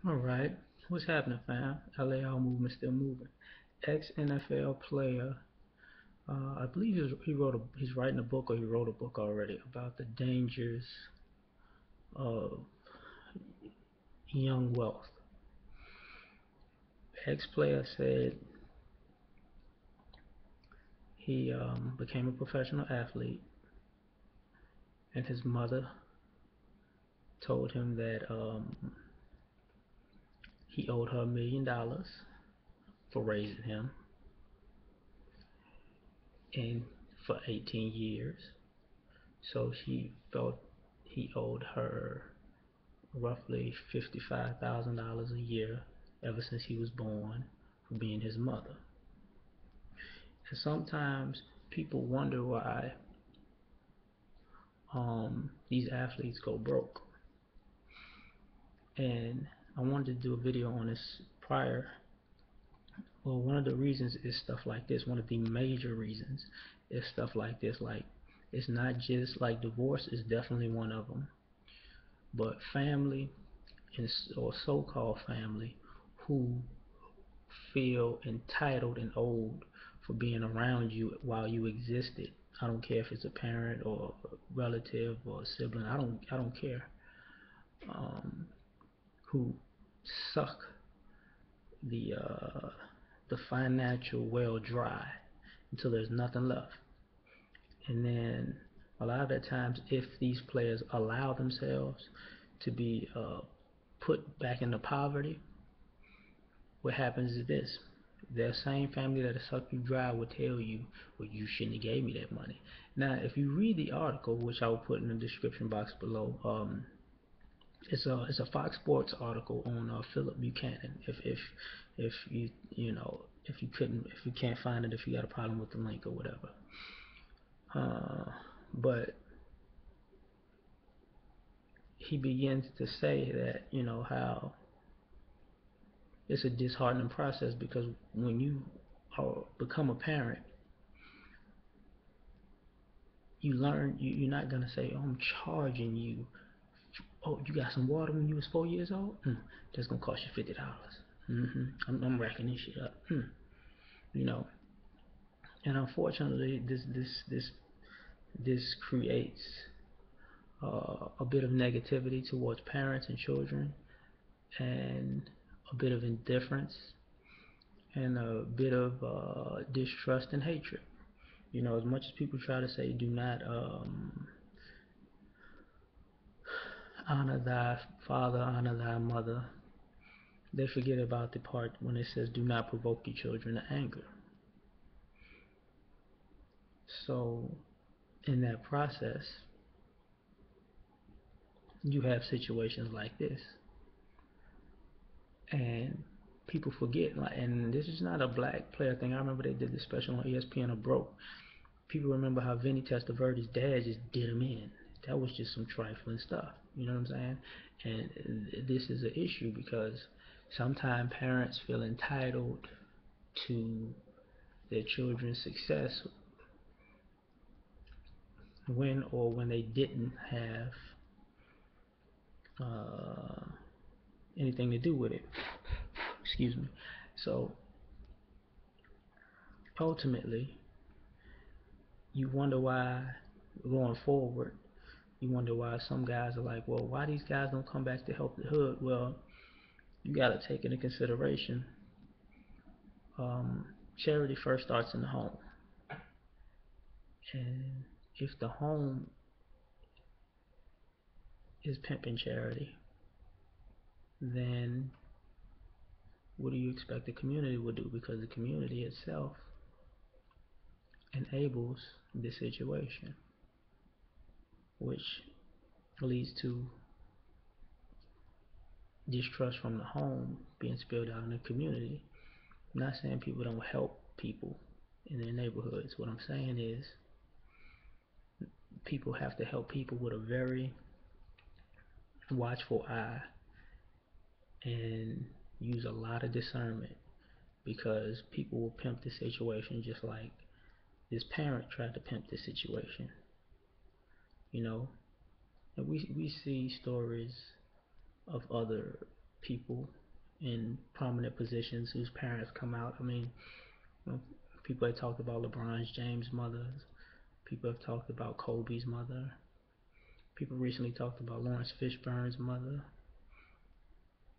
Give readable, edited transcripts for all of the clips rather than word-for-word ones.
All right. What's happening, fam? L.A.R movement still moving. Ex-NFL player, I believe he's writing a book or he wrote a book already about the dangers of young wealth. Ex-player said he became a professional athlete, and his mother told him that he owed her $1 million for raising him, and for 18 years. So he felt he owed her roughly $55,000 a year ever since he was born for being his mother. And sometimes people wonder why these athletes go broke. And I wanted to do a video on this prior. Well, one of the reasons is stuff like this. One of the major reasons is stuff like this. Like, it's not just like divorce is definitely one of them, but family or so-called family who feel entitled and old for being around you while you existed. I don't care if it's a parent or a relative or a sibling. I don't care. Um, who suck the uh, the financial well dry until there's nothing left. And then a lot of the times, if these players allow themselves to be put back into poverty, what happens is this: that same family that sucked you dry will tell you, well, you shouldn't have gave me that money. Now, if you read the article, which I will put in the description box below, it's a Fox Sports article on Philip Buchanan. If if you can't find it, if you got a problem with the link or whatever. But he begins to say that how it's a disheartening process because when you become a parent, you learn you're not gonna say, "Oh, I'm charging you. Oh, you got some water when you was 4 years old? That's gonna cost you $50. I'm racking this shit up. You know, and unfortunately, this creates a bit of negativity towards parents and children, and a bit of indifference, and a bit of distrust and hatred. As much as people try to say, do not honor thy father, honor thy mother, they forget about the part when it says, do not provoke your children to anger. So, in that process, you have situations like this. And people forget, like, and this is not a black player thing. I remember they did this special on ESPN of Broke. People remember how Vinny Testaverde's dad just did him in. That was just some trifling stuff. You know what I'm saying? And this is an issue because sometimes parents feel entitled to their children's success when they didn't have uh, anything to do with it. Excuse me. So ultimately, you wonder why going forward, you wonder why some guys are like, well, why these guys don't come back to help the hood? Well, you got to take into consideration um, charity first starts in the home. And if the home is pimping charity, then what do you expect the community will do? Because the community itself enables this situation, which leads to distrust from the home being spilled out in the community. I'm not saying people don't help people in their neighborhoods. What I'm saying is people have to help people with a very watchful eye and use a lot of discernment because people will pimp the situation just like this parent tried to pimp the situation, you know. And we see stories of other people in prominent positions whose parents come out. I mean, you know, people have talked about LeBron James' mother. People have talked about Kobe's mother. People recently talked about Lawrence Fishburne's mother.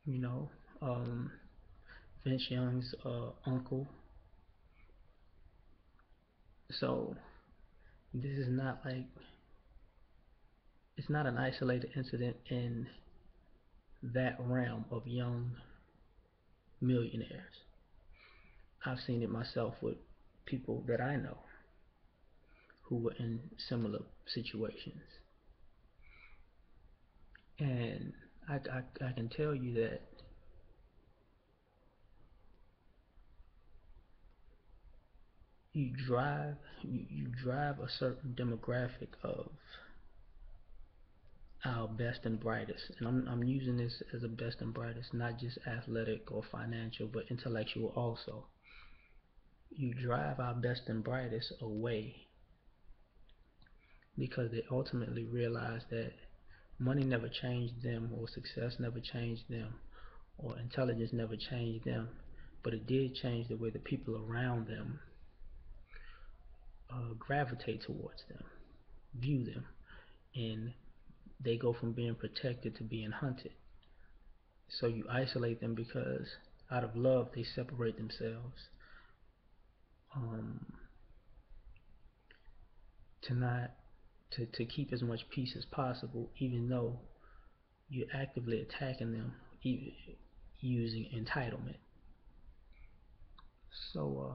You know, um, Vince Young's uncle. So this is not like it's not an isolated incident in that realm of young millionaires. I've seen it myself with people that I know who were in similar situations. And I can tell you that you drive a certain demographic of our best and brightest, and I'm using this as a best and brightest, not just athletic or financial, but intellectual also. You drive our best and brightest away because they ultimately realize that money never changed them, or success never changed them, or intelligence never changed them, but it did change the way the people around them gravitate towards them, view them, and they go from being protected to being hunted. So you isolate them because out of love they separate themselves um, to not to keep as much peace as possible, even though you're actively attacking them, even using entitlement. So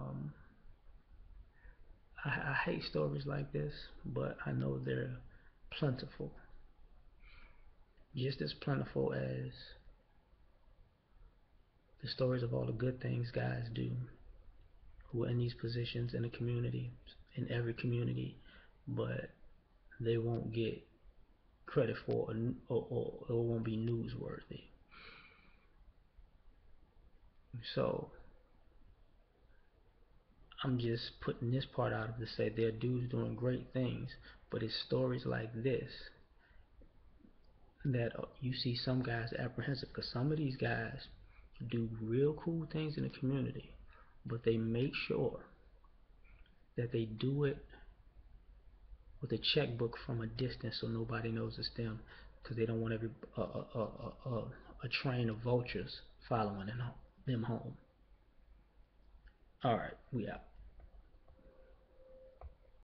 I hate stories like this, but I know they're plentiful, just as plentiful as the stories of all the good things guys do who are in these positions in the community, in every community, but they won't get credit for, or it won't be newsworthy. So I'm just putting this part out to say there are dudes doing great things, but it's stories like this that you see some guys apprehensive, because some of these guys do real cool things in the community, but they make sure that they do it with a checkbook from a distance so nobody knows it's them, because they don't want a train of vultures following them home. All right, we out.